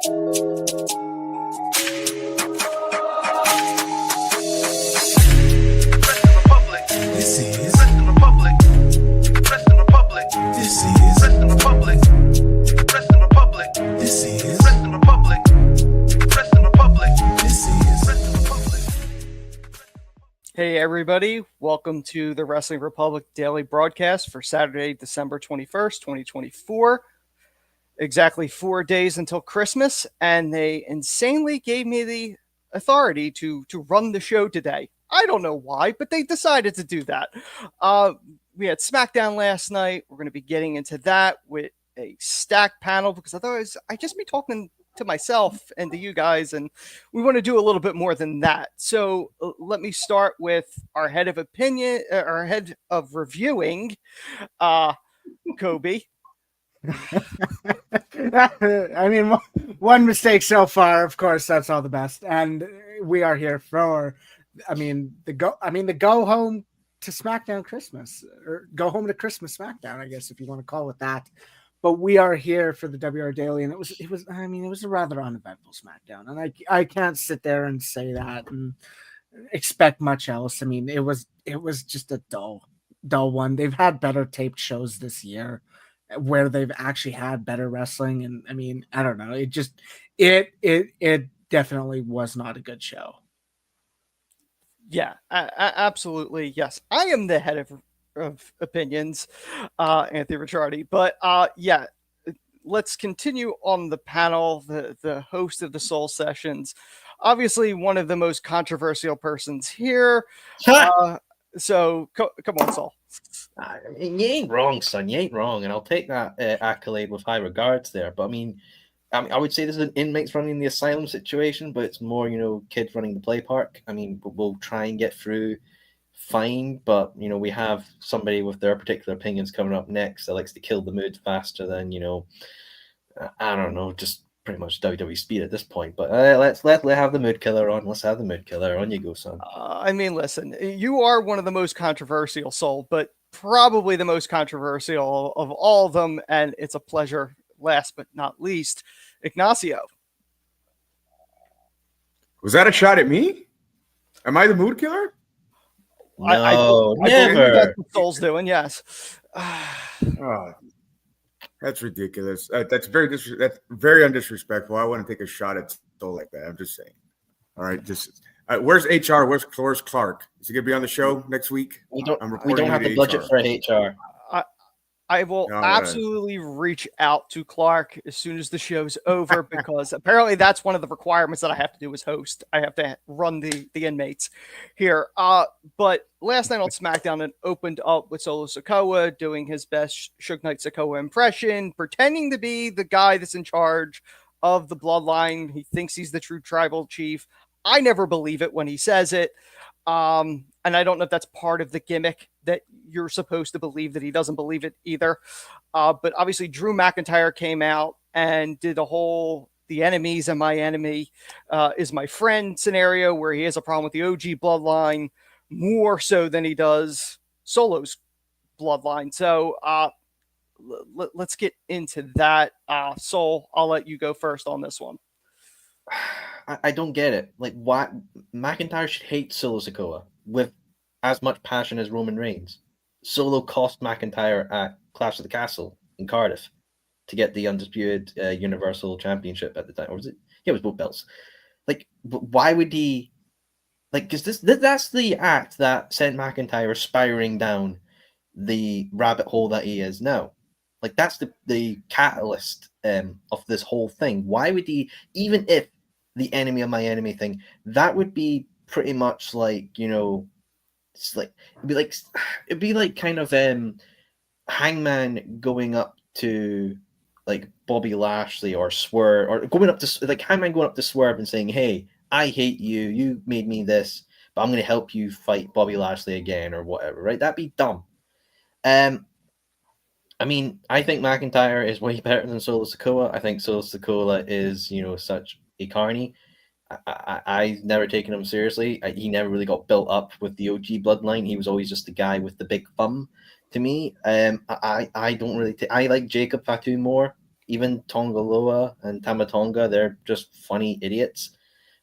Hey everybody, welcome to the Wrestling Republic Daily Broadcast for Saturday, December 21st, 2024. Exactly 4 days until Christmas, and they insanely gave me the authority to run the show today. I don't know why, but they decided to do that. We had SmackDown last night. We're going to be getting into that with a stacked panel because otherwise I'd just be talking to myself and to you guys, and we want to do a little bit more than that. So let me start with our head of opinion, our head of reviewing, Coby. I mean, one mistake so far. Of course, that's all the best, and we are here for. The go home to SmackDown Christmas, or go home to Christmas SmackDown, I guess if you want to call it that. But we are here for the WR Daily, and it was a rather uneventful SmackDown, and I can't sit there and say that and expect much else. I mean, it was just a dull one. They've had better taped shows this year where they've actually had better wrestling, and I mean, I don't know. It definitely was not a good show. Yeah, absolutely. Yes, I am the head of opinions, Anthony Ricciardi. But yeah, let's continue on the panel. The host of the Soul Sessions, obviously one of the most controversial persons here. So come on, Soul. You ain't wrong, son. You ain't wrong, and I'll take that accolade with high regards there. But I mean, I would say this is an inmates running the asylum situation, but it's more, kids running the play park. I mean, we'll try and get through fine, but, we have somebody with their particular opinions coming up next that likes to kill the mood faster than, I don't know, just pretty much WWE speed at this point. But let's have the mood killer on. Let's have the mood killer. On you go, son. I mean, listen, you are one of the most controversial, Soul, but probably the most controversial of all of them, and it's a pleasure. Last but not least, Ignacio. Was that a shot at me? Am I the mood killer? No, I never. that's what Soul's doing, yes. Oh, that's ridiculous. That's very undisrespectful. I want to take a shot at Soul like that. I'm just saying. All right, where's HR? Where's Clark? Is he gonna be on the show next week? We don't have the budget for HR. I will absolutely reach out to Clark as soon as the show's over because apparently that's one of the requirements that I have to do as host. I have to run the inmates here. But last night on SmackDown, it opened up with Solo Sikoa doing his best Suge Knight Sikoa impression, pretending to be the guy that's in charge of the bloodline. He thinks he's the true tribal chief. I never believe it when he says it. And I don't know if that's part of the gimmick that you're supposed to believe that he doesn't believe it either. But obviously Drew McIntyre came out and did a whole the enemies and my enemy is my friend scenario where he has a problem with the OG bloodline more so than he does Solo's bloodline. So let's get into that. Soul, I'll let you go first on this one. I don't get it. Like, why McIntyre should hate Solo Sikoa with as much passion as Roman Reigns. Solo cost McIntyre at Clash of the Castle in Cardiff to get the undisputed Universal Championship at the time. Or was it? Yeah, it was both belts. Like, why would he? Like, because that's the act that sent McIntyre spiraling down the rabbit hole that he is now. Like, that's the catalyst of this whole thing. Why would he, even if the enemy of my enemy thing, that would be pretty much like, it's like it'd be like kind of Hangman going up to like Bobby Lashley or Swerve, or going up to like Hangman going up to Swerve and saying, "Hey, I hate you. You made me this, but I'm going to help you fight Bobby Lashley again," or whatever. Right? That'd be dumb. I mean, I think McIntyre is way better than Solo Sikoa. I think Solo Sikoa is, such a carny. I've never taken him seriously. He never really got built up with the OG bloodline. He was always just the guy with the big thumb to me. I don't really I like Jacob Fatu more. even Tongaloa and Tamatonga, they're just funny idiots.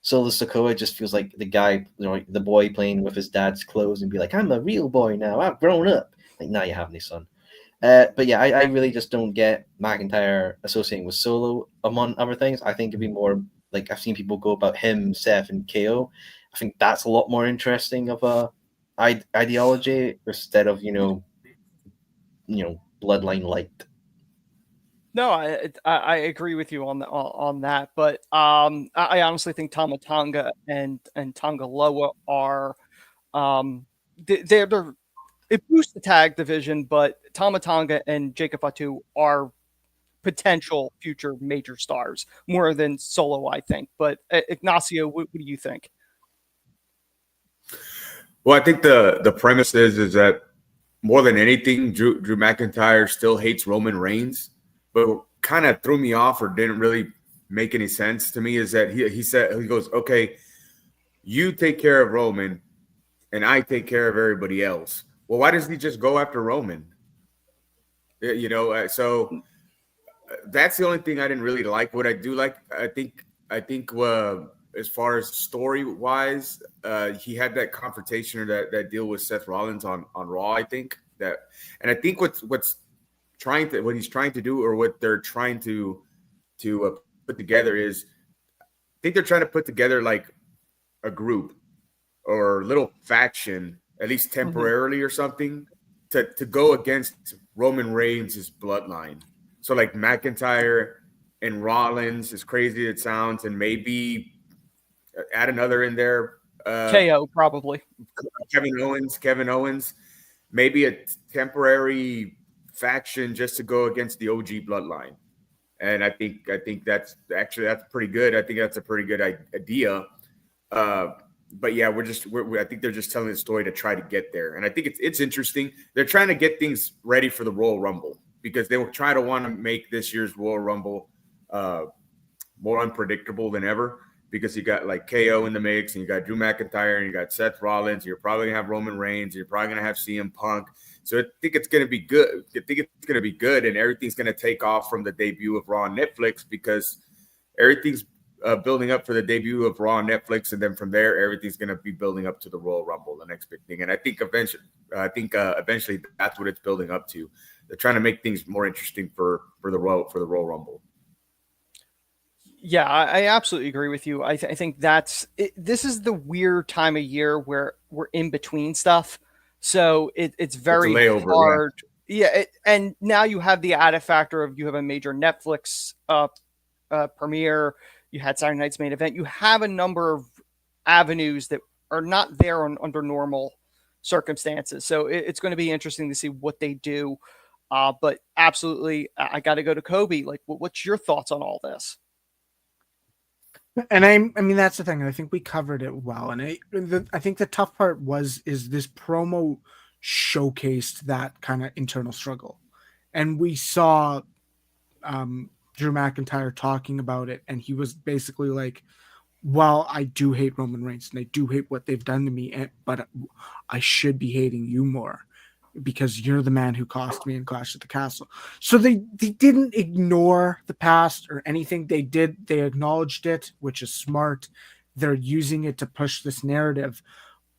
Solo Sikoa just feels like the guy, the boy playing with his dad's clothes and be like, I'm a real boy now. I've grown up. Like, now you haven't, son. But yeah, I really just don't get McIntyre associating with Solo, among other things. I think it'd be more like I've seen people go about him, Seth, and KO. I think that's a lot more interesting of a ideology instead of bloodline light. No, I agree with you on that, but I honestly think Tamatonga and Tongaloa are they're it boosts the tag division, but Tamatonga and Jacob Fatu are potential future major stars more than Solo, I think. But Ignacio, what do you think? Well, I think the premise is that more than anything, Drew McIntyre still hates Roman Reigns, but what kind of threw me off or didn't really make any sense to me is that he goes, okay, you take care of Roman and I take care of everybody else. Well, why doesn't he just go after Roman? So that's the only thing I didn't really like. What I do like, I think as far as story wise, he had that confrontation or that deal with Seth Rollins on Raw. I think that, and I think what he's trying to do, or what they're trying to put together is, I think they're trying to put together like a group or a little faction, at least temporarily or something, to go against Roman Reigns' bloodline. So like McIntyre and Rollins, as crazy as it sounds, and maybe add another in there. KO probably. Kevin Owens, maybe a temporary faction just to go against the OG bloodline. And I think that's pretty good. I think that's a pretty good idea. But yeah, I think they're just telling the story to try to get there. And I think it's interesting. They're trying to get things ready for the Royal Rumble, because they will try to want to make this year's Royal Rumble more unpredictable than ever, because you got like KO in the mix, and you got Drew McIntyre, and you got Seth Rollins, and you're probably going to have Roman Reigns, and you're probably going to have CM Punk. So I think it's going to be good. I think it's going to be good, and everything's going to take off from the debut of Raw on Netflix, because everything's building up for the debut of Raw on Netflix, and then from there, everything's going to be building up to the Royal Rumble, the next big thing. And I think eventually that's what it's building up to. They're trying to make things more interesting for the Royal Rumble. Yeah, I absolutely agree with you. I think that's it. This is the weird time of year where we're in between stuff, so it's very hard. Yeah, and now you have the added factor of you have a major Netflix premiere. You had Saturday night's main event. You have a number of avenues that are not there under normal circumstances. So it's going to be interesting to see what they do. But absolutely, I got to go to Coby. Like, what's your thoughts on all this? And I mean, that's the thing. I think we covered it well. And I think the tough part is this promo showcased that kind of internal struggle. And we saw Drew McIntyre talking about it, and he was basically like, well, I do hate Roman Reigns, and I do hate what they've done to me, but I should be hating you more, because you're the man who cost me in Clash at the Castle. So they didn't ignore the past or anything. They acknowledged it, which is smart. They're using it to push this narrative.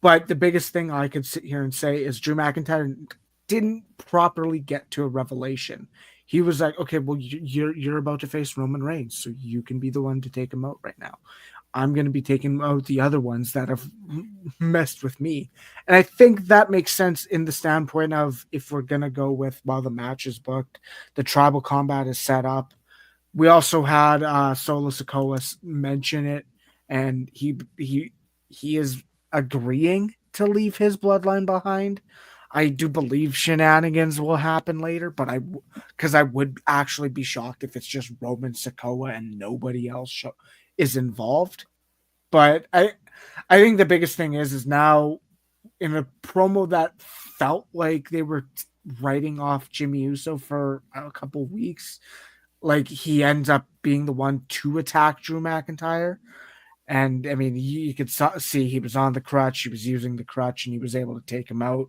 But the biggest thing I could sit here and say is Drew McIntyre didn't properly get to a revelation. He was like, okay, well, you're about to face Roman Reigns, so you can be the one to take him out right now. I'm going to be taking out the other ones that have messed with me. And I think that makes sense in the standpoint of, if we're going to go with, while the match is booked, the tribal combat is set up. We also had Solo Sikoa mention it, and he is agreeing to leave his bloodline behind. I do believe shenanigans will happen later, but because I would actually be shocked if it's just Roman, Sikoa, and nobody else is involved. But I think the biggest thing is now, in a promo that felt like they were writing off Jimmy Uso for a couple weeks, like, he ends up being the one to attack Drew McIntyre. And I mean, you could see he was on the crutch, he was using the crutch, and he was able to take him out.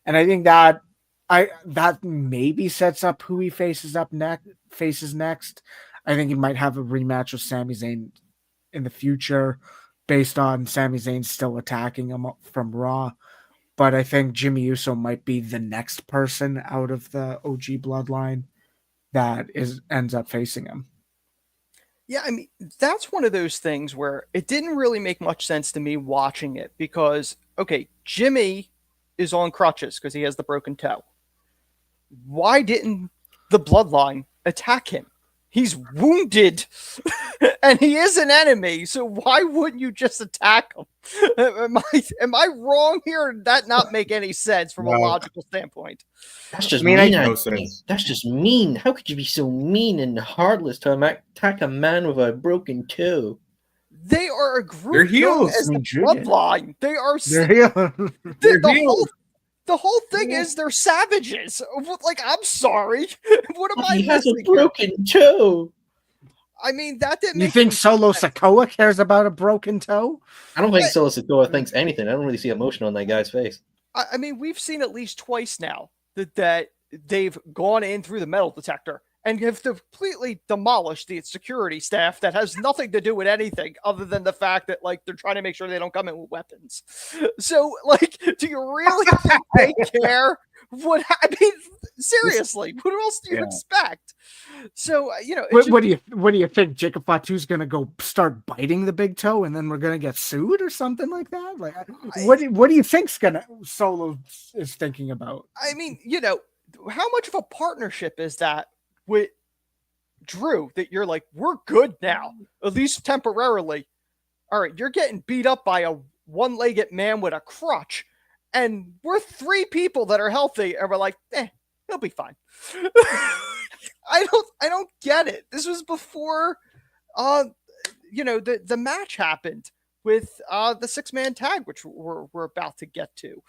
And I think that that maybe sets up who he faces next. I think he might have a rematch with Sami Zayn in the future, based on Sami Zayn still attacking him from Raw. But I think Jimmy Uso might be the next person out of the OG bloodline that ends up facing him. Yeah, I mean, that's one of those things where it didn't really make much sense to me watching it because, okay, Jimmy is on crutches because he has the broken toe. Why didn't the bloodline attack him? He's wounded and he is an enemy, so why wouldn't you just attack him? Am I wrong here? Did that not make any sense from a logical standpoint? That's just mean. That's just mean. How could you be so mean and heartless to attack a man with a broken toe? They are a group. They're heels. As the bloodline. They are. They're heels. The whole thing is they're savages. Like, I'm sorry. What am I missing? He has a broken toe. I mean, that didn't. You think Solo Sikoa cares about a broken toe? I don't think Solo Sikoa thinks anything. I don't really see emotion on that guy's face. I mean, we've seen at least twice now that they've gone in through the metal detector and have completely demolished the security staff that has nothing to do with anything other than the fact that, like, they're trying to make sure they don't come in with weapons. So, like, do you really think they care? I mean, seriously, what else do you expect? So, what do you think? Jacob Fatu's going to go start biting the big toe, and then we're going to get sued or something like that? Like, what do you think's Solo is thinking about? I mean, how much of a partnership is that with Drew that you're like, we're good now, at least temporarily. All right, you're getting beat up by a one-legged man with a crutch, and we're three people that are healthy, and we're like, he'll be fine. I don't get it. This was before, the match happened with the 6-man tag, which we're about to get to.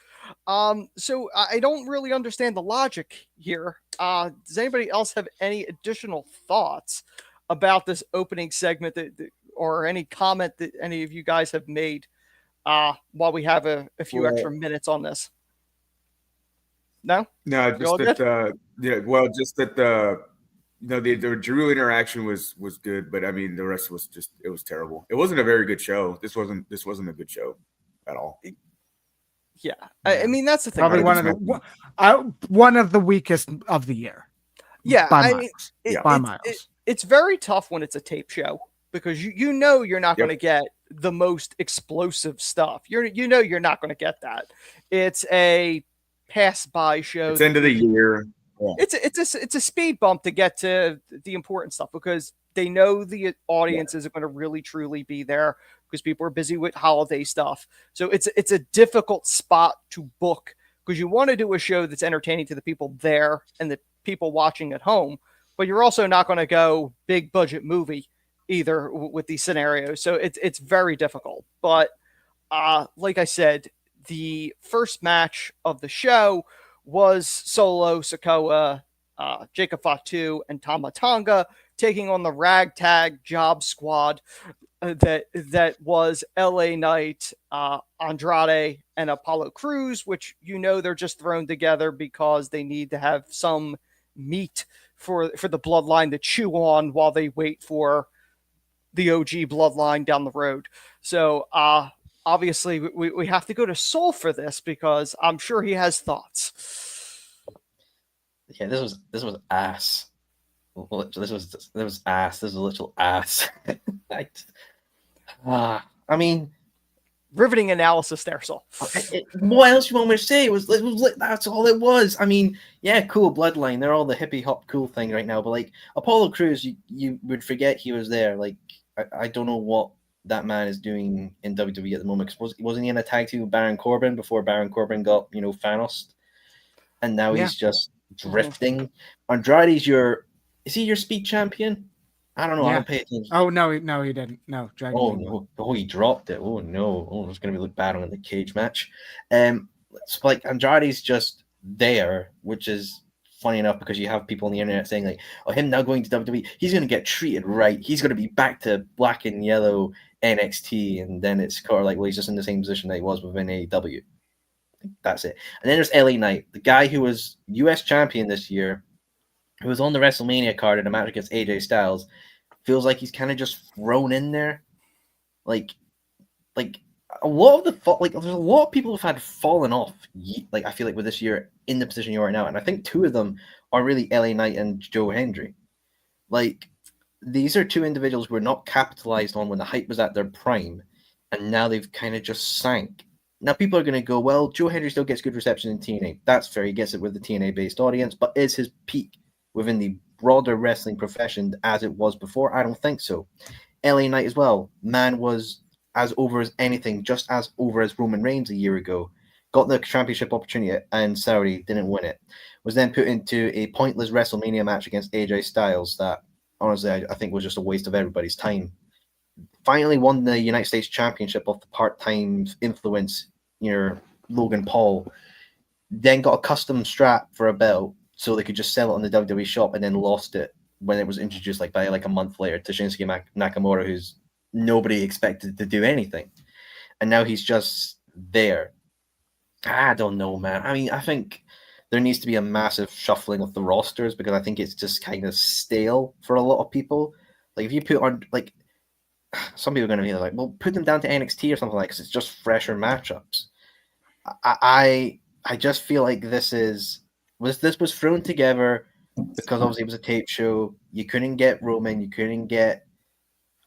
So I don't really understand the logic here. Does anybody else have any additional thoughts about this opening segment or any comment that any of you guys have made while we have a few extra minutes on this? No, just that. Just that the Drew interaction was good, but I mean the rest was it was terrible. It wasn't a very good show. This wasn't a good show at all. Yeah, I mean that's the thing. Probably one of the weakest of the year. Yeah, by miles. It's very tough when it's a tape show because you're not going to get the most explosive stuff. You're not going to get that. It's a pass by show. It's end of the year. Yeah. It's a speed bump to get to the important stuff because they know the audience isn't going to really truly be there because people are busy with holiday stuff. So it's a difficult spot to book because you want to do a show that's entertaining to the people there and the people watching at home, but you're also not going to go big budget movie either with these scenarios. So it's very difficult. But like I said, the first match of the show was Solo Sikoa, Jacob Fatu, and Tama Tonga taking on the ragtag job squad that was LA Knight, Andrade, and Apollo Crews, which they're just thrown together because they need to have some meat for the bloodline to chew on while they wait for the OG bloodline down the road. So obviously we have to go to Soul for this because I'm sure he has thoughts. Yeah, this was ass. This was ass. This was a little ass. I mean, riveting analysis there, Saul. What else you want me to say? It was that's all it was. I mean, yeah, cool bloodline. They're all the hippie hop cool thing right now. But like Apollo Crews, you would forget he was there. Like I don't know what that man is doing in WWE at the moment. Wasn't he in a tag team with Baron Corbin before Baron Corbin got Thanos, and now he's just drifting. Andrade's is he your speed champion? I don't know. I don't pay attention. Oh no, he didn't. No, Dragon. Oh, he dropped it. Oh no. Oh, it's gonna look bad on the cage match. It's like Andrade's just there, which is funny enough because you have people on the internet saying like, "Oh, him now going to WWE, he's gonna get treated right. He's gonna be back to black and yellow NXT," and then it's kind of like, well, he's just in the same position that he was within AEW. That's it. And then there's LA Knight, the guy who was US champion this year, who was on the WrestleMania card in a match against AJ Styles. Feels like he's kind of just thrown in there. Like a lot of the there's a lot of people who've had fallen off. Like I feel like with this year in the position you are now, and I think two of them are really LA Knight and Joe Hendry. Like these are two individuals who were not capitalized on when the hype was at their prime, and now they've kind of just sank. Now people are going to go, well, Joe Hendry still gets good reception in TNA. That's fair. He gets it with the TNA-based audience, but is his peak within the broader wrestling profession as it was before? I don't think so. LA Knight as well. Man was as over as anything, just as over as Roman Reigns a year ago. Got the championship opportunity and Saudi didn't win it. Was then put into a pointless WrestleMania match against AJ Styles that, honestly, I think was just a waste of everybody's time. Finally won the United States Championship off the part-time influence, Logan Paul. Then got a custom strap for a belt so they could just sell it on the WWE shop, and then lost it when it was introduced by a month later to Shinsuke Nakamura, who's nobody expected to do anything. And now he's just there. I don't know, man. I mean, I think there needs to be a massive shuffling of the rosters because I think it's just kind of stale for a lot of people. Like, if you put on, some people are going to be like, well, put them down to NXT or something because it's just fresher matchups. I just feel like this was thrown together because obviously it was a tape show. You couldn't get Roman, you couldn't get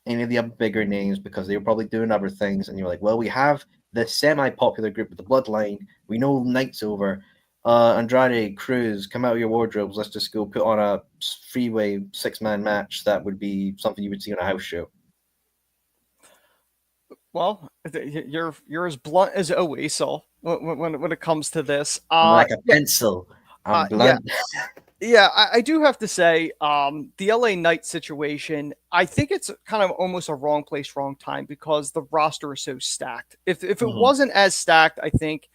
any of the other bigger names because they were probably doing other things. And you're like, well, we have the semi-popular group with the Bloodline. We know Night's over. Andrade, Cruz, come out of your wardrobes. Let's just go put on a freeway 6-man match. That would be something you would see on a house show. Well, you're as blunt as always, Saul, when it comes to this. I'm like a pencil. I'm blunt. Yeah, I do have to say, the LA Knight situation, I think it's kind of almost a wrong place, wrong time because the roster is so stacked. If it wasn't as stacked, I think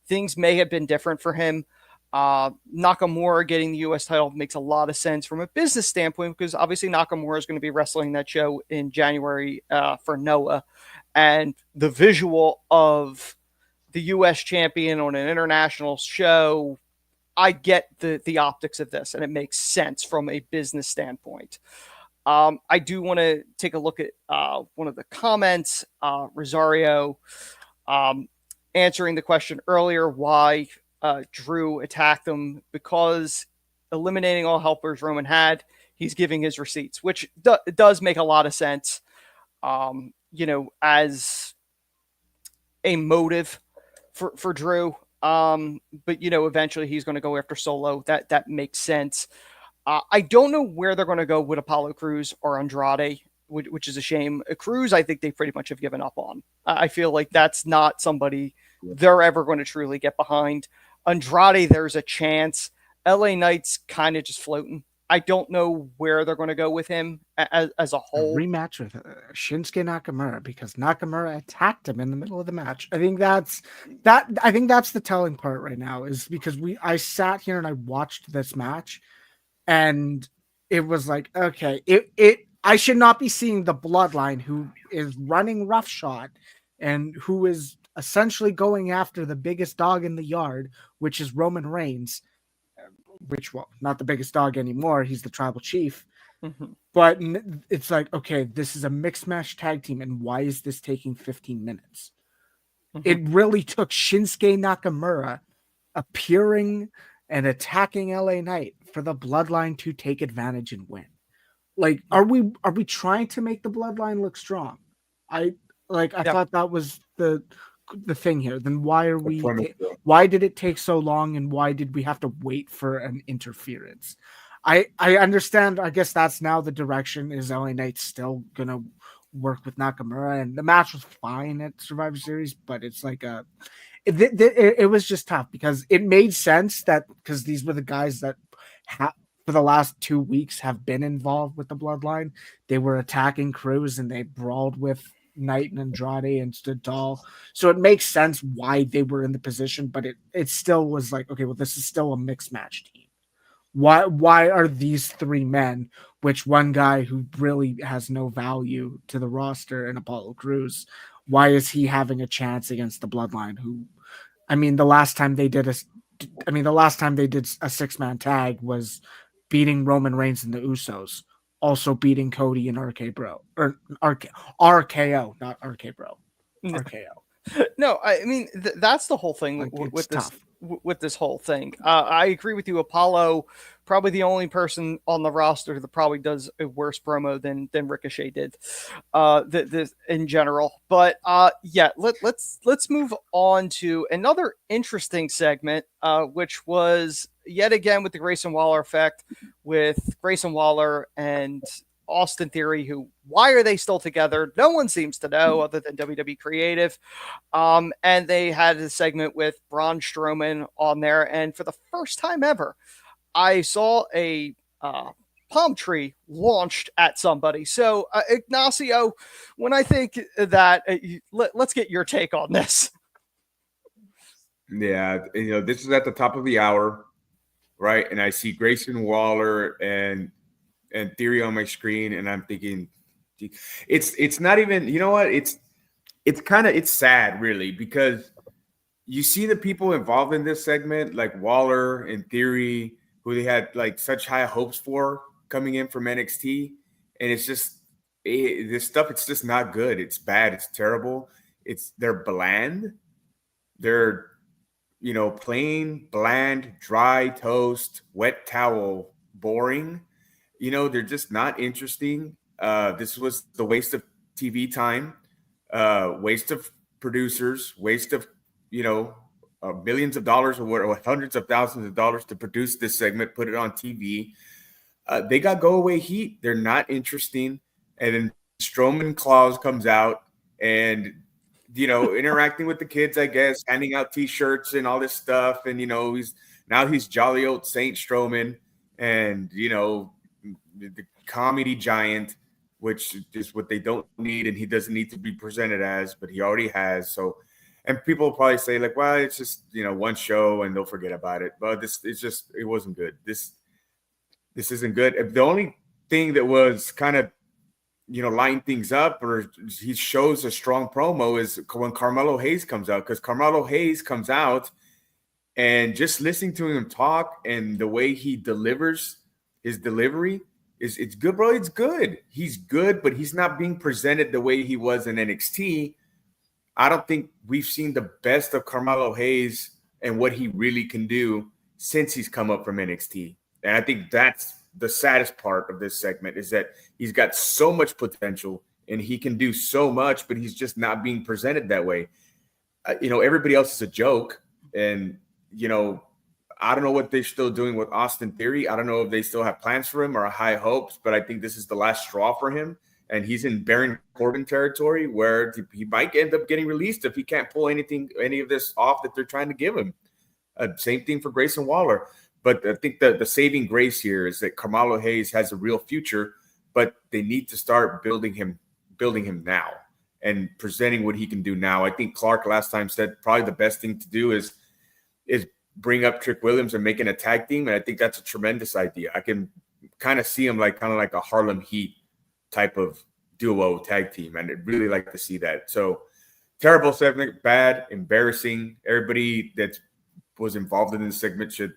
things may have been different for him. Nakamura getting the U.S. title makes a lot of sense from a business standpoint because obviously Nakamura is going to be wrestling that show in January for Noah. And the visual of the U.S. champion on an international show, I get the optics of this, and it makes sense from a business standpoint. I do want to take a look at one of the comments, Rosario answering the question earlier why Drew attacked him because eliminating all helpers Roman had, he's giving his receipts, which does make a lot of sense. As a motive for Drew. But eventually he's going to go after Solo. That makes sense. I don't know where they're going to go with Apollo Crews or Andrade, which is a shame. Crews, I think they pretty much have given up on. I feel like that's not somebody they're ever going to truly get behind. Andrade, there's a chance. LA Knight's kind of just floating. I don't know where they're going to go with him as a whole. A rematch with Shinsuke Nakamura because Nakamura attacked him in the middle of the match. I think that's the telling part right now is because I sat here and I watched this match and it was like, okay, I should not be seeing the Bloodline who is running roughshod and who is essentially going after the biggest dog in the yard, which is Roman Reigns. Which, well, not the biggest dog anymore. He's the tribal chief. Mm-hmm. But it's like, okay, this is a mixed match tag team. And why is this taking 15 minutes? Mm-hmm. It really took Shinsuke Nakamura appearing and attacking LA Knight for the Bloodline to take advantage and win. Like, are we trying to make the Bloodline look strong? I thought that was the thing here. Then why did it take so long and why did we have to wait for an interference? I understand. I guess that's now the direction is LA Knight's still gonna work with Nakamura, and the match was fine at Survivor Series, but it's like it was just tough because it made sense that because these were the guys that for the last 2 weeks have been involved with the Bloodline. They were attacking Cruz and they brawled with Knight and Andrade and stood tall. So it makes sense why they were in the position, but it still was like, okay, well, this is still a mixed match team. Why are these three men, which one guy who really has no value to the roster and Apollo Crews, why is he having a chance against the Bloodline who I mean, the last time they did a 6-man tag was beating Roman Reigns and the Usos, also beating Cody and RKO, not RK Bro, RKO. No, I mean that's the whole thing with this. Tough. With this whole thing, I agree with you. Apollo, probably the only person on the roster that probably does a worse promo than Ricochet did, this in general. But yeah, let's move on to another interesting segment, which was yet again with the Grayson Waller effect, with Grayson Waller and Austin Theory, who, why are they still together? No one seems to know other than WWE Creative. And they had a segment with Braun Strowman on there. And for the first time ever, I saw a palm tree launched at somebody. So, Ignacio, when I think that, let's get your take on this. Yeah, this is at the top of the hour, right? And I see Grayson Waller and Theory on my screen, and I'm thinking, it's not even, you know what? It's sad, really, because you see the people involved in this segment, like Waller and Theory, who they had like such high hopes for coming in from NXT, and it's just this stuff. It's just not good. It's bad. It's terrible. They're bland. They're plain, bland, dry toast, wet towel, boring. They're just not interesting. This was the waste of TV time, waste of producers, waste of, millions of dollars or hundreds of thousands of dollars to produce this segment, put it on TV. They got go away heat. They're not interesting. And then Strowman Claus comes out and, interacting with the kids, I guess, handing out T-shirts and all this stuff. And, he's jolly old Saint Strowman and, the comedy giant, which is what they don't need, and he doesn't need to be presented as, but he already has. So, and people will probably say like, well, it's just one show and they'll forget about it. But it wasn't good. This isn't good. The only thing that was kind of lighting things up, or he shows a strong promo, is when Carmelo Hayes comes out, because Carmelo Hayes comes out and just listening to him talk and the way he delivers his delivery. It's good, bro. It's good. He's good, but he's not being presented the way he was in NXT. I don't think we've seen the best of Carmelo Hayes and what he really can do since he's come up from NXT. And I think that's the saddest part of this segment, is that he's got so much potential and he can do so much, but he's just not being presented that way. Everybody else is a joke. And, I don't know what they're still doing with Austin Theory. I don't know if they still have plans for him or high hopes, but I think this is the last straw for him. And he's in Baron Corbin territory where he might end up getting released if he can't pull any of this off that they're trying to give him. Same thing for Grayson Waller. But I think the saving grace here is that Carmelo Hayes has a real future, but they need to start building him now and presenting what he can do now. I think Clark last time said probably the best thing to do is bring up Trick Williams and making a tag team. And I think that's a tremendous idea. I can kind of see him like a Harlem Heat type of duo tag team. And I'd really like to see that. So terrible segment, bad, embarrassing. Everybody that was involved in this segment should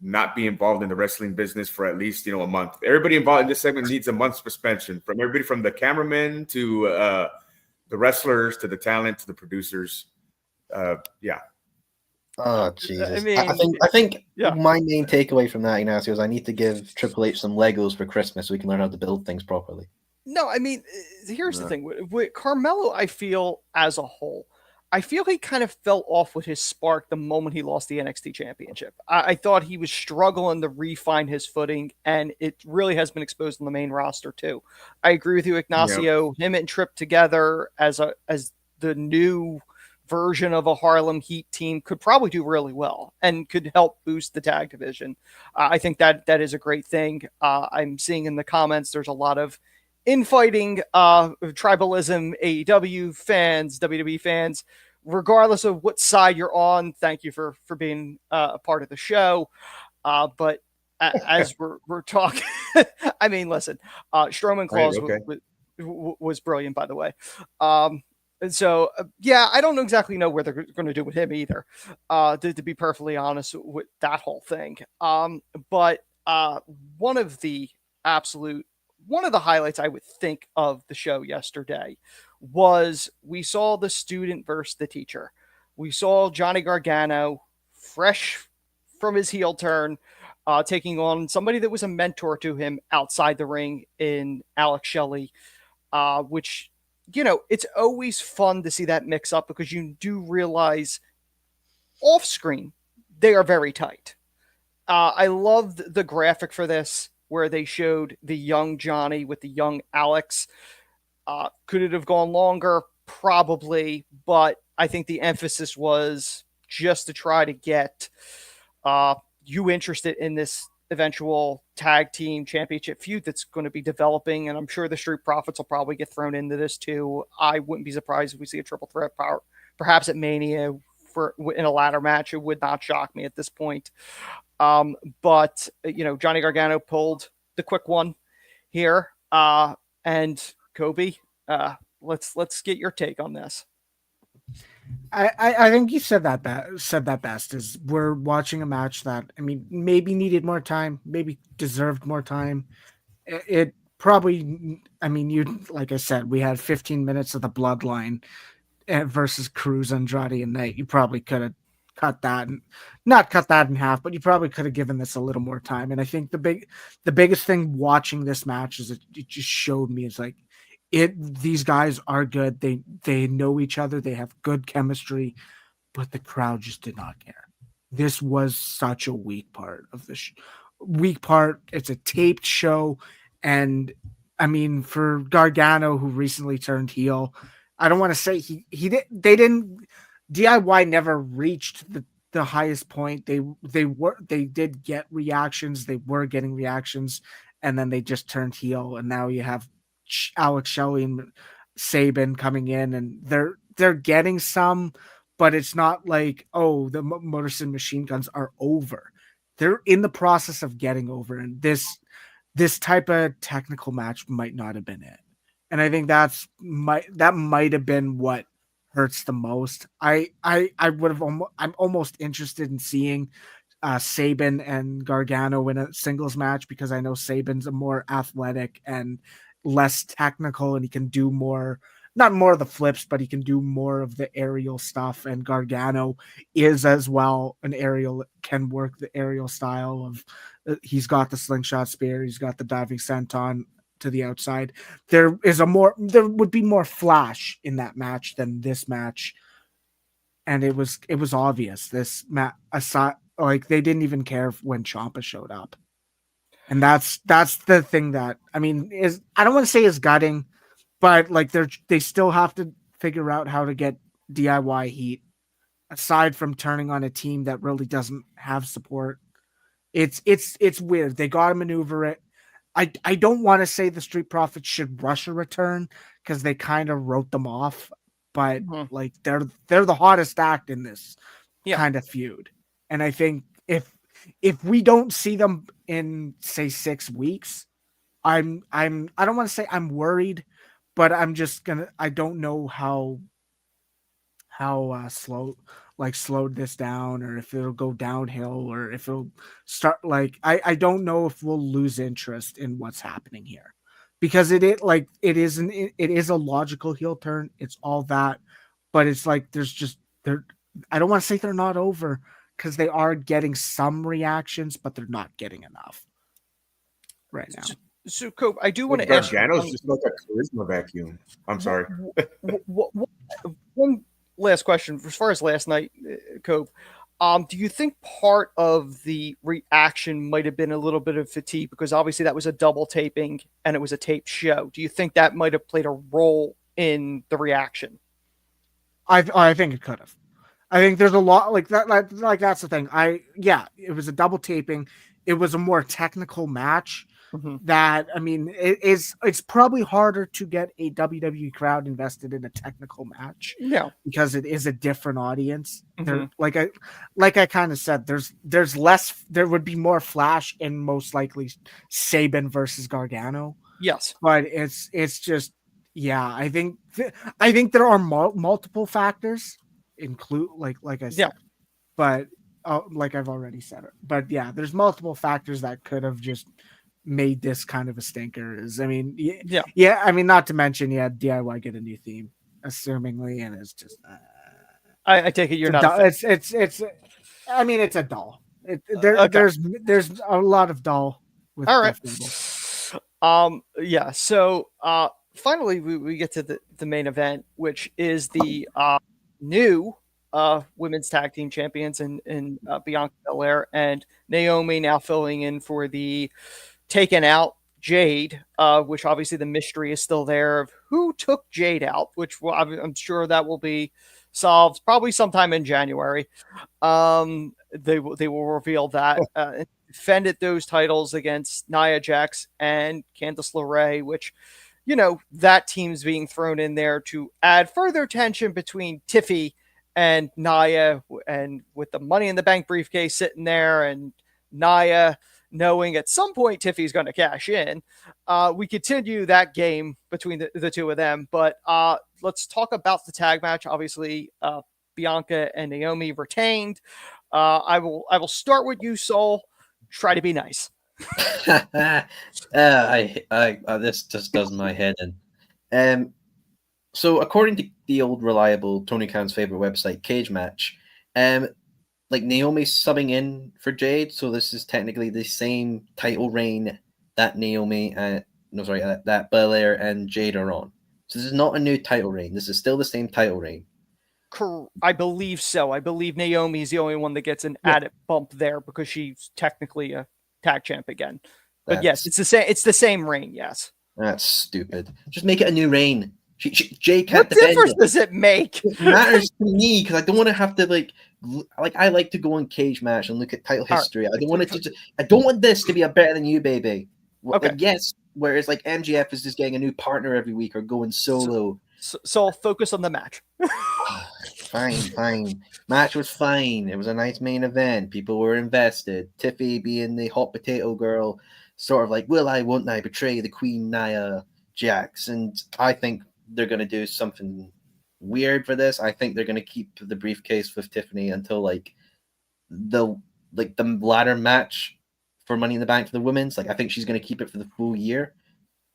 not be involved in the wrestling business for at least, a month. Everybody involved in this segment needs a month's suspension, from everybody from the cameramen to the wrestlers to the talent to the producers. Yeah. Oh Jesus! I mean, I think yeah. My main takeaway from that, Ignacio, is I need to give Triple H some Legos for Christmas so we can learn how to build things properly. No, I mean, here's the thing with Carmelo. I feel as a whole, I feel he kind of fell off with his spark the moment he lost the NXT Championship. I thought he was struggling to refine his footing, and it really has been exposed on the main roster too. I agree with you, Ignacio. Yep. Him and Tripp together as the new version of a Harlem Heat team could probably do really well and could help boost the tag division. I think that is a great thing. I'm seeing in the comments there's a lot of infighting, tribalism, AEW fans, WWE fans, regardless of what side you're on. Thank you for being a part of the show. But as we're talking, I mean, listen, Strowman Claus was brilliant, by the way. And so, yeah, I don't exactly know what they're going to do with him either, to be perfectly honest with that whole thing. But one of the one of the highlights I would think of the show yesterday was we saw the student versus the teacher. We saw Johnny Gargano, fresh from his heel turn, taking on somebody that was a mentor to him outside the ring in Alex Shelley, which, it's always fun to see that mix up because you do realize off screen they are very tight. I loved the graphic for this where they showed the young Johnny with the young Alex. Could it have gone longer? Probably, but I think the emphasis was just to try to get you interested in this eventual tag team championship feud that's going to be developing. And I'm sure the Street Profits will probably get thrown into this too. I wouldn't be surprised if we see a triple threat power, perhaps at Mania in a ladder match. It would not shock me at this point. But Johnny Gargano pulled the quick one here. And Coby, let's get your take on this. I think you said that best. Is we're watching a match that, I mean, maybe needed more time, maybe deserved more time. It probably, I mean, like I said, we had 15 minutes of the Bloodline versus Cruz, Andrade, and Knight. You probably could have not cut that in half, but you probably could have given this a little more time. And I think the biggest thing watching this match is it just showed me is like, these guys are good. They know each other. They have good chemistry, but the crowd just did not care. This was such a weak part of the weak part. It's a taped show. And I mean, for Gargano, who recently turned heel, I don't want to say DIY never reached the highest point. They did get reactions. They were getting reactions, and then they just turned heel. And now you have Alex Shelley and Sabin coming in, and they're getting some, but it's not like, oh, the Motor City Machine Guns are over. They're in the process of getting over, and this type of technical match might not have been it. And I think that might have been what hurts the most. I'm almost interested in seeing Sabin and Gargano in a singles match, because I know Sabin's a more athletic and less technical, and he can do not more of the flips, but he can do more of the aerial stuff. And Gargano is as well can work the aerial style of, he's got the slingshot spear, he's got the diving senton to the outside. There would be more flash in that match than this match. And it was obvious this match, aside, like, they didn't even care when Ciampa showed up. And that's the thing that, I mean, I don't want to say is gutting, but like they still have to figure out how to get DIY heat aside from turning on a team that really doesn't have support. It's weird. They got to maneuver it. I don't want to say the Street Profits should rush a return, because they kind of wrote them off, but like they're the hottest act in this kind of feud. And I think if we don't see them in, say, 6 weeks, I don't want to say I'm worried, but I don't know how slowed this down, or if it'll go downhill, or if it'll start, like, I don't know if we'll lose interest in what's happening here, because it is a logical heel turn. It's all that, but it's like I don't want to say they're not over, because they are getting some reactions, but they're not getting enough right now. So Cope, I do want to ask you. Gargano's just like a charisma vacuum. I'm sorry. One last question. As far as last night, Cope, do you think part of the reaction might have been a little bit of fatigue, because obviously that was a double taping and it was a taped show? Do you think that might have played a role in the reaction? I think it could have. I think there's a lot like that. Like that's the thing. It was a double taping. It was a more technical match. That, I mean, it's probably harder to get a WWE crowd invested in a technical match. Yeah, because it is a different audience. Like I kind of said, there's less. There would be more flash in most likely Sabin versus Gargano. Yes, but it's just Yeah, I think there are multiple factors, include like I said, Yeah. but like I've already said it. But yeah, there's multiple factors that could have just made this kind of a stinker. I mean, yeah. I mean, not to mention, DIY get a new theme, assumingly, and it's just. I take it you're not. It's. I mean, it's a dull. Okay. There's a lot of dull with All right. Double. So finally we get to the main event, which is the new women's tag team champions in Bianca Belair and Naomi, now filling in for the taken out Jade, which obviously the mystery is still there of who took Jade out, which I'm sure that will be solved probably sometime in January. They will reveal that. Defended those titles against Nia Jax and Candice LeRae, which, that team's being thrown in there to add further tension between Tiffy and Nia, and with the Money in the Bank briefcase sitting there and Nia knowing at some point Tiffy's going to cash in. We continue that game between the two of them, but let's talk about the tag match. Obviously, Bianca and Naomi retained. I will start with you, Soul. Try to be nice. This just does my head in. So according to the old reliable Tony Khan's favorite website, Cage Match, like Naomi's subbing in for Jade, so this is technically the same title reign that that Belair and Jade are on. So this is not a new title reign. This is still the same title reign. I believe so. I believe Naomi's the only one that gets an added bump there because she's technically a tag champ again. But yes, it's the same reign. Yes. That's stupid. Just make it a new reign. Jade What can't defend difference does it make? It matters to me because I don't want to have to like I like to go on Cage Match and look at title history. I don't want it to. I don't want this to be a better than you, baby. Okay. Like, yes. Whereas like MGF is just getting a new partner every week or going solo. So I'll focus on the match. Fine. Match was fine. It was a nice main event. People were invested. Tiffy being the hot potato girl, sort of like, won't I betray the Queen Nia Jax? And I think they're going to do something weird for this. I think they're going to keep the briefcase with Tiffany until like the ladder match for Money in the Bank for the women's. Like I think she's going to keep it for the full year.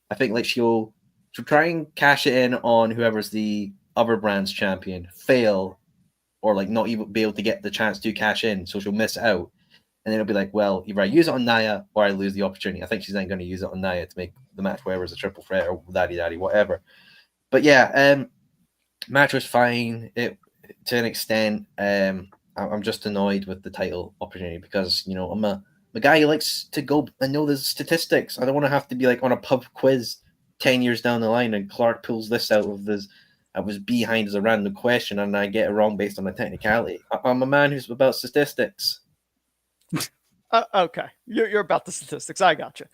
I think like she'll try and cash it in on whoever's the other brand's champion, fail, or like not even be able to get the chance to cash in, so she'll miss out. And then it'll be like, well, either I use it on Nia or I lose the opportunity. I think she's then going to use it on Nia to make the match wherever it's a triple threat or daddy, whatever. But yeah, match was fine. It to an extent. I'm just annoyed with the title opportunity because I'm a guy who likes to go and know the statistics. I don't want to have to be like on a pub quiz 10 years down the line and Clark pulls this out of this. I was behind as a random question and I get it wrong based on a technicality. I'm a man who's about statistics. Okay, you're about the statistics. I got you.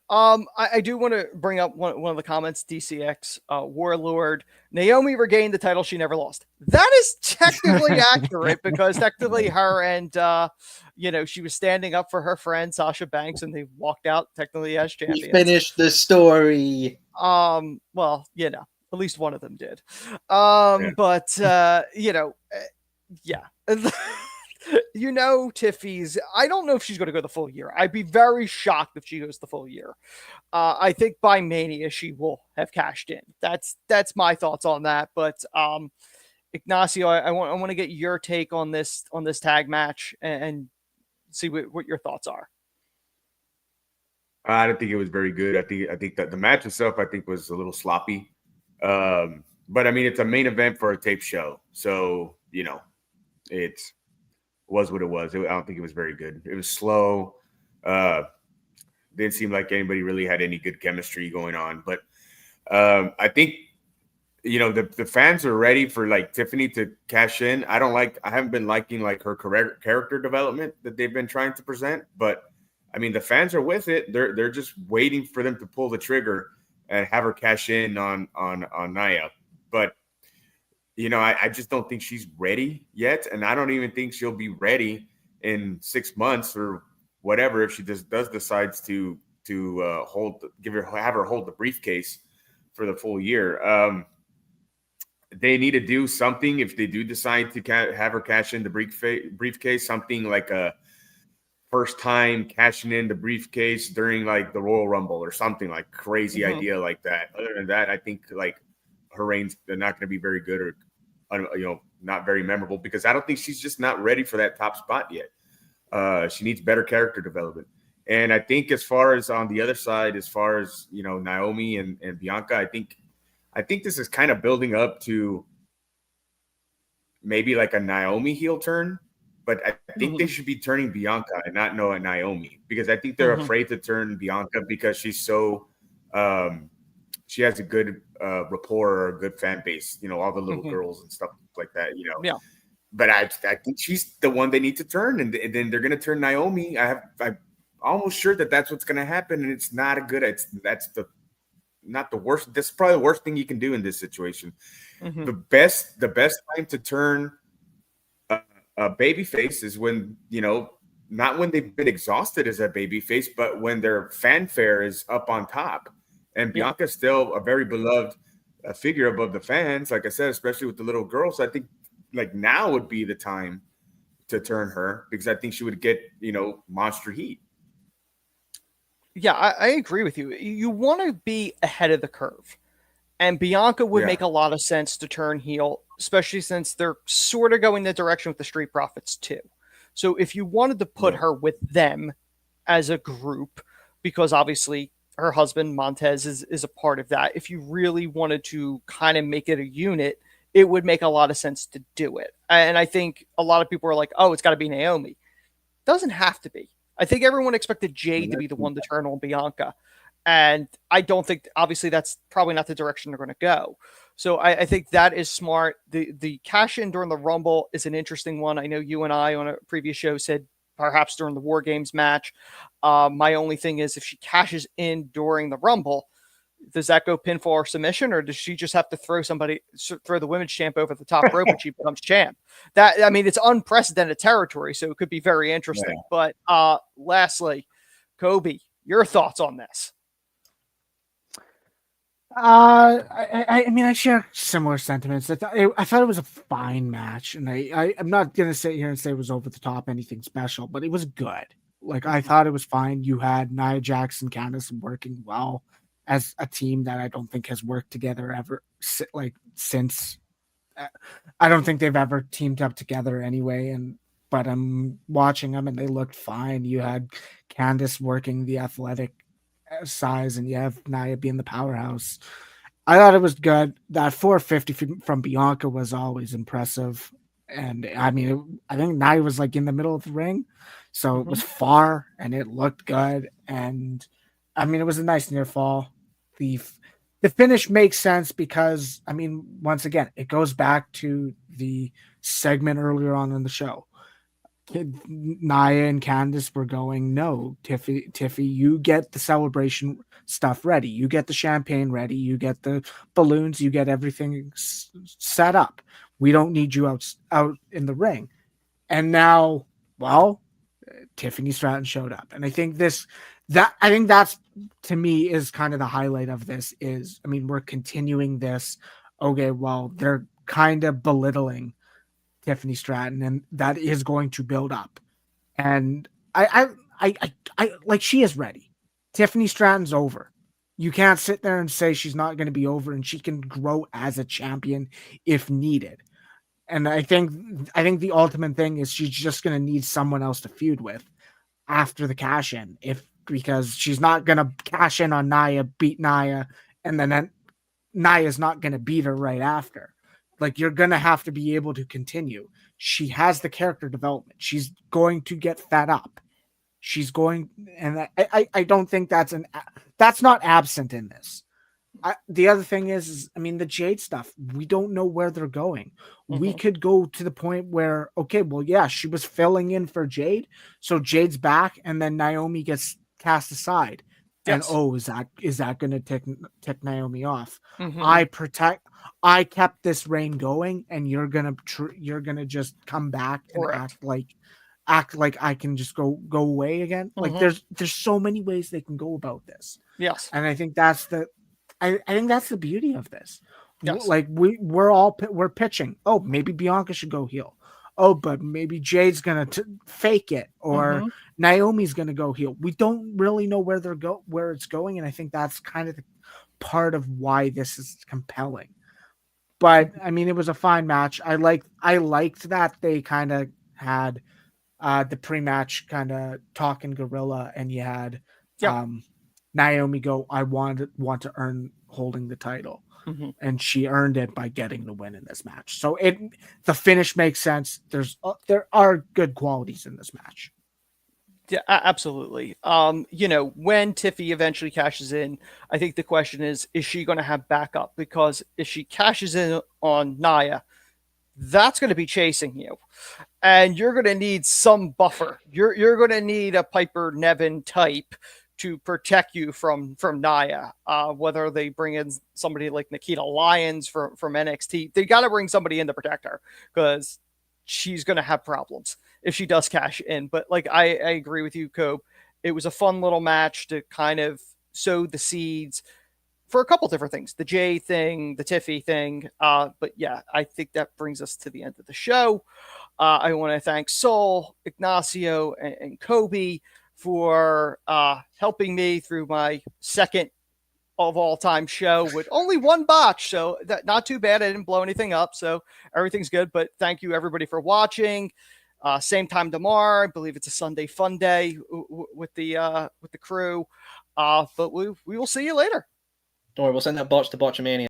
I do want to bring up one of the comments. DCX Warlord Naomi regained the title she never lost. That is technically accurate because technically her and she was standing up for her friend Sasha Banks and they walked out technically as champions. We finished the story. Well, at least one of them did. But yeah. Tiffy's, I don't know if she's going to go the full year. I'd be very shocked if she goes the full year. I think by Mania she will have cashed in. That's my thoughts on that. But Ignacio, I want to get your take on this tag match and see what your thoughts are. I don't think it was very good. I think that the match itself was a little sloppy. But I mean, it's a main event for a tape show, so it was what it was. I don't think it was very good. It was slow. Didn't seem like anybody really had any good chemistry going on. But I think the fans are ready for like Tiffany to cash in. I haven't been liking like her character development that they've been trying to present. But I mean, the fans are with it. They're just waiting for them to pull the trigger and have her cash in on Nia. But I just don't think she's ready yet, and I don't even think she'll be ready in 6 months or whatever if she does decides to have her hold the briefcase for the full year. They need to do something if they do decide to have her cash in the briefcase, something like a first time cashing in the briefcase during like the Royal Rumble or something like crazy idea like that. Other than that, I think like her reigns, they're not going to be very good or, not very memorable because I don't think she's just not ready for that top spot yet. She needs better character development. And I think as far as on the other side, as far as, Naomi and Bianca, I think this is kind of building up to maybe like a Naomi heel turn, but I think they should be turning Bianca and not Naomi because I think they're afraid to turn Bianca because she's so she has a good rapport or a good fan base, all the little girls and stuff like that, Yeah. But I think she's the one they need to turn, and then they're going to turn Naomi. I'm almost sure that's what's going to happen, and it's not a good. That's not the worst. This is probably the worst thing you can do in this situation. The best time to turn a baby face is when not when they've been exhausted as a baby face, but when their fanfare is up on top. And Bianca's still a very beloved figure above the fans, like I said, especially with the little girls. So I think like now would be the time to turn her because I think she would get monster heat. Yeah, I agree with you. You want to be ahead of the curve. And Bianca would make a lot of sense to turn heel, especially since they're sort of going that direction with the Street Profits too. So if you wanted to put her with them as a group, because obviously her husband Montez is a part of that. If you really wanted to kind of make it a unit, it would make a lot of sense to do it. And I think a lot of people are like, oh, it's got to be Naomi. Doesn't have to be. I think everyone expected Jade to be the one to turn on Bianca. And I don't think, obviously, that's probably not the direction they're going to go. So I think that is smart. The cash in during the Rumble is an interesting one. I know you and I on a previous show said perhaps during the War Games match. My only thing is if she cashes in during the Rumble, does that go pinfall or submission, or does she just have to throw the women's champ over the top rope when she becomes champ? It's unprecedented territory, so it could be very interesting. Yeah. But lastly, Coby, your thoughts on this? I share similar sentiments. I thought it was a fine match, and I'm not gonna sit here and say it was over the top, anything special, but it was good. Like I thought it was fine. You had Nia Jax and Candice working well as a team that I don't think has worked together ever. Since I don't think they've ever teamed up together anyway. But I'm watching them and they looked fine. You had Candice working the athletic size, and you have Nia being the powerhouse. I thought it was good. That 450 from Bianca was always impressive. And I think Nia was like in the middle of the ring. So it was far and it looked good. And it was a nice near fall. The finish makes sense because, once again, it goes back to the segment earlier on in the show. Nia and Candice were going, no, Tiffy, you get the celebration stuff ready. You get the champagne ready. You get the balloons. You get everything set up. We don't need you out in the ring. And now, Tiffany Stratton showed up. And I think that's to me is kind of the highlight of this is, we're continuing this. Okay, well, they're kind of belittling Tiffany Stratton, and that is going to build up. And I like she is ready. Tiffany Stratton's over. You can't sit there and say she's not going to be over, and she can grow as a champion if needed. And I think the ultimate thing is she's just going to need someone else to feud with after the cash in, because she's not going to cash in on Nia, beat Nia, and then Nia's not going to beat her right after. Like, you're going to have to be able to continue. She has the character development. She's going to get fed up. She's going, and I don't think that's not absent in this. The other thing is, the Jade stuff, we don't know where they're going. We could go to the point where, okay, well, yeah, she was filling in for Jade. So Jade's back and then Naomi gets cast aside. Yes. And, is that going to take Naomi off? I kept this reign going, and you're gonna just come back and act like I can just go away again. Like there's so many ways they can go about this. Yes, and I think that's I think that's the beauty of this. Yes. Like we're pitching. Oh, maybe Bianca should go heel. Oh, but maybe Jade's gonna fake it, or Naomi's gonna go heel. We don't really know where it's going, and I think that's kind of the part of why this is compelling. But I mean, it was a fine match. I liked that they kind of had the pre-match kind of talking gorilla, and you had Naomi go, "I want to earn holding the title." And she earned it by getting the win in this match. So the finish makes sense. There are good qualities in this match. Yeah, absolutely. When Tiffy eventually cashes in, I think the question is she going to have backup? Because if she cashes in on Nia, that's going to be chasing you, and you're going to need some buffer. You're going to need a Piper Niven type to protect you from Nia. Whether they bring in somebody like Nikita Lyons from NXT, they got to bring somebody in to protect her, because she's going to have problems if she does cash in. But like I agree with you, Cobe. It was a fun little match to kind of sow the seeds for a couple different things, the Jay thing, the Tiffy thing. But yeah, I think that brings us to the end of the show. I want to thank Sol, Ignacio, and Coby for helping me through my second of all time show with only one botch. So that not too bad. I didn't blow anything up. So everything's good. But thank you everybody for watching. Same time tomorrow. I believe it's a Sunday fun day with the crew. But we will see you later. Don't worry, we'll send that botch to Botchamania.